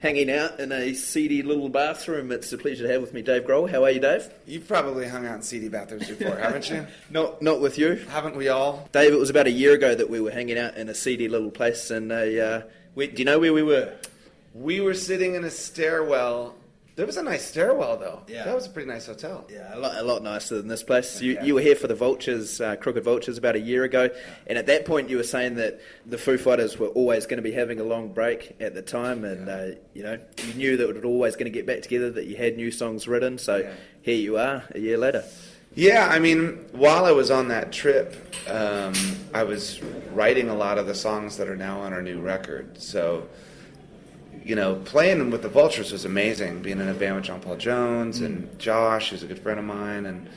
Hanging out in a seedy little bathroom. It's a pleasure to have with me Dave Grohl. How are you, Dave? You've probably hung out in seedy bathrooms before, haven't you? Not with you. Haven't we all? Dave, it was about a year ago that we were hanging out in a seedy little place do you know where we were? We were sitting in a stairwell. There was a nice stairwell, though. Yeah. That was a pretty nice hotel. Yeah, a lot nicer than this place. Okay. You were here for the Vultures, Crooked Vultures, about a year ago, and at that point you were saying that the Foo Fighters were always going to be having a long break at the time, and you knew that it was always going to get back together, that you had new songs written, so here you are, a year later. Yeah, I mean, while I was on that trip, I was writing a lot of the songs that are now on our new record, so... playing with the Vultures was amazing. Being in a band with John Paul Jones and Josh, who's a good friend of mine, and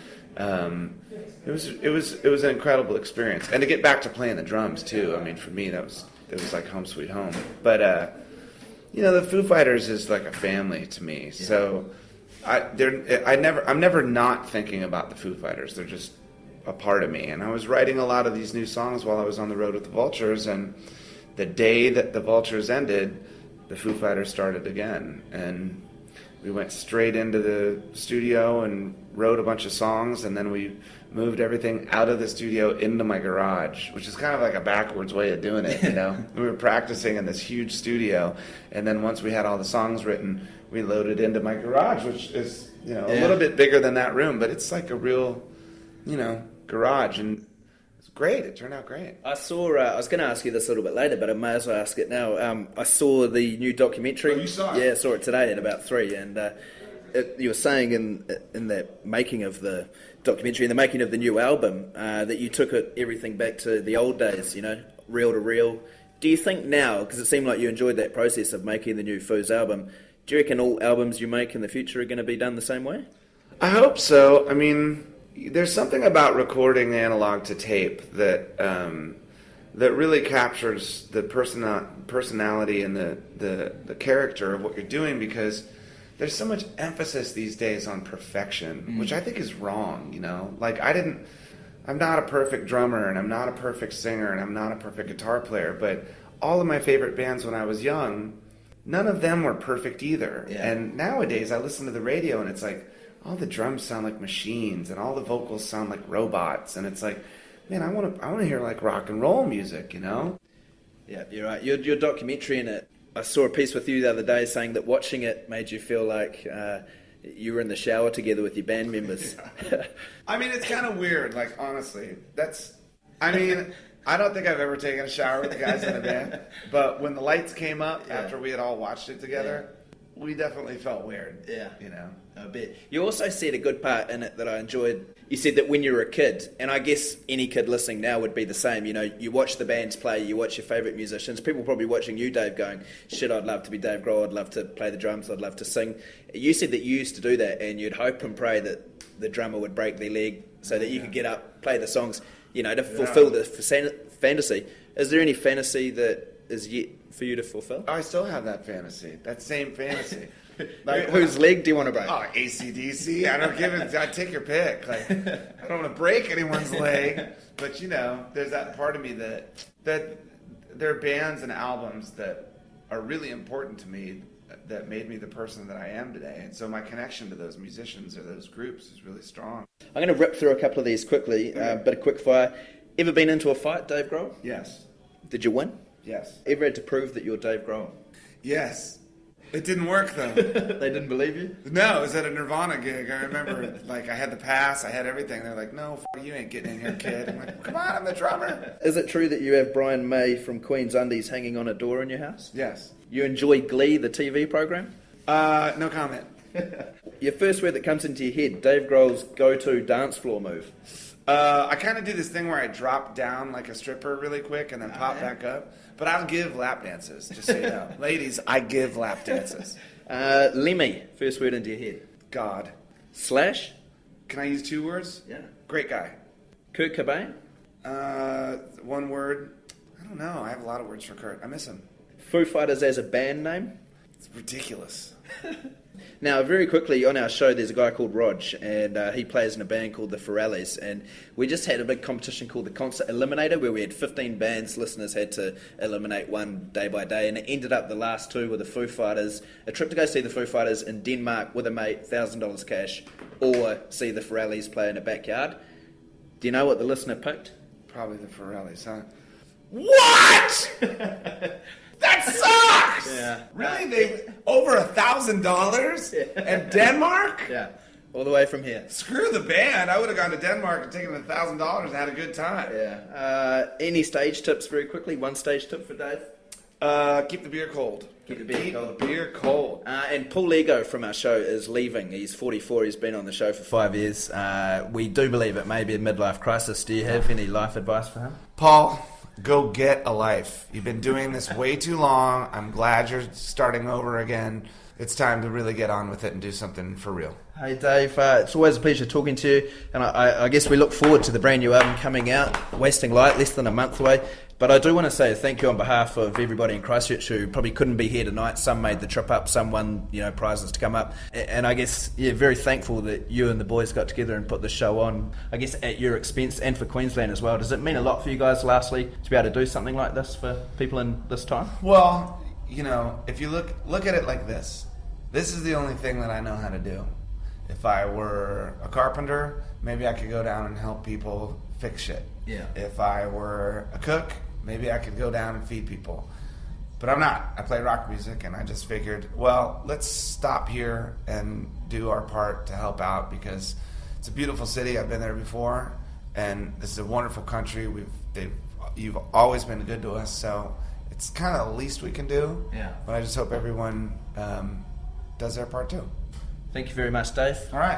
it was an incredible experience. And to get back to playing the drums too. I mean, for me, it was like home sweet home. But the Foo Fighters is like a family to me. Yeah. So I'm never not thinking about the Foo Fighters. They're just a part of me. And I was writing a lot of these new songs while I was on the road with the Vultures. And the day that the Vultures ended, the Foo Fighters started again, and we went straight into the studio and wrote a bunch of songs, and then we moved everything out of the studio into my garage, which is kind of like a backwards way of doing it, We were practicing in this huge studio, and then once we had all the songs written, we loaded into my garage, which is, a little bit bigger than that room, but it's like a real, garage, and great. It turned out great. I saw. I was going to ask you this a little bit later, but I may as well ask it now. I saw the new documentary. Oh, you saw it? Yeah, I saw it today at about 3. And you were saying in the making of the documentary, in the making of the new album, that you took everything back to the old days. Reel to reel. Do you think now, because it seemed like you enjoyed that process of making the new Foos album, do you reckon all albums you make in the future are going to be done the same way? I hope so. I mean, there's something about recording analog to tape that really captures the personality and the character of what you're doing, because there's so much emphasis these days on perfection, which I think is wrong, Like, I'm not a perfect drummer, and I'm not a perfect singer, and I'm not a perfect guitar player, but all of my favorite bands when I was young, none of them were perfect either. Yeah. And nowadays I listen to the radio and it's like, all the drums sound like machines, and all the vocals sound like robots, and it's like, man, I want to hear like rock and roll music, Yeah, you're right. Your documentary in it, I saw a piece with you the other day saying that watching it made you feel like you were in the shower together with your band members. Yeah. I mean, it's kind of weird, like, honestly. I don't think I've ever taken a shower with the guys in the band, but when the lights came up after we had all watched it together, we definitely felt weird. Yeah. I bet. You also said a good part in it that I enjoyed. You said that when you were a kid, and I guess any kid listening now would be the same, you watch the bands play, you watch your favourite musicians, people probably watching you, Dave, going, shit, I'd love to be Dave Grohl, I'd love to play the drums, I'd love to sing. You said that you used to do that, and you'd hope and pray that the drummer would break their leg so that you could get up, play the songs, to fulfill the fantasy. Is there any fantasy that is yet for you to fulfill? I still have that fantasy, that same fantasy. Like, whose leg do you want to break? Oh, AC/DC. I don't give it. I take your pick. Like, I don't want to break anyone's leg, but there's that part of me that there are bands and albums that are really important to me that made me the person that I am today, and so my connection to those musicians or those groups is really strong. I'm going to rip through a couple of these quickly. Bit of quickfire. Ever been into a fight, Dave Grohl? Yes. Did you win? Yes. Ever had to prove that you're Dave Grohl? Yes. It didn't work, though. They didn't believe you? No, it was at a Nirvana gig. I remember, I had the pass, I had everything. They're like, no, you ain't getting in here, kid. I'm like, come on, I'm the drummer. Is it true that you have Brian May from Queen's Undies hanging on a door in your house? Yes. You enjoy Glee, the TV program? No comment. Your first word that comes into your head, Dave Grohl's go-to dance floor move? I kind of do this thing where I drop down like a stripper really quick and then pop back up. But I'll give lap dances, just so you know. Ladies, I give lap dances. Lemmy, first word into your head. God. Slash? Can I use 2 words? Yeah. Great guy. Kurt Cobain? 1 word. I don't know. I have a lot of words for Kurt. I miss him. Foo Fighters as a band name? It's ridiculous. Now, very quickly on our show, there's a guy called Rog, and he plays in a band called the Ferrellis, and we just had a big competition called the Concert Eliminator, where we had 15 bands. Listeners had to eliminate one day by day, and it ended up the last two were the Foo Fighters, a trip to go see the Foo Fighters in Denmark with a mate, $1,000 cash, or see the Ferrellis play in a backyard. Do you know what the listener picked? Probably the Ferrellis, huh? What? That sucks! Yeah. Really? They over $1,000? And Denmark? Yeah, all the way from here. Screw the band. I would have gone to Denmark and taken $1,000 and had a good time. Yeah. Any stage tips very quickly? One stage tip for Dave? Keep the beer cold. Keep the beer cold. Beer cold. And Paul Lego from our show is leaving. He's 44. He's been on the show for 5 years. We do believe it may be a midlife crisis. Do you have any life advice for him? Paul, go get a life. You've been doing this way too long. I'm glad you're starting over again. It's time to really get on with it and do something for real. Hey Dave, it's always a pleasure talking to you, and I guess we look forward to the brand new album coming out, Wasting Light, less than a month away. But I do want to say thank you on behalf of everybody in Christchurch who probably couldn't be here tonight. Some made the trip up, some won prizes to come up, and I guess very thankful that you and the boys got together and put the show on, I guess at your expense and for Queensland as well. Does it mean a lot for you guys, lastly, to be able to do something like this for people in this time? Well, if you look at it like this is the only thing that I know how to do. If I were a carpenter, maybe I could go down and help people fix shit. Yeah. If I were a cook, maybe I could go down and feed people. But I'm not. I play rock music, and I just figured, well, let's stop here and do our part to help out, because it's a beautiful city. I've been there before, and this is a wonderful country. You've always been good to us, so it's kind of the least we can do. Yeah. But I just hope everyone does their part too. Thank you very much, Dave. All right.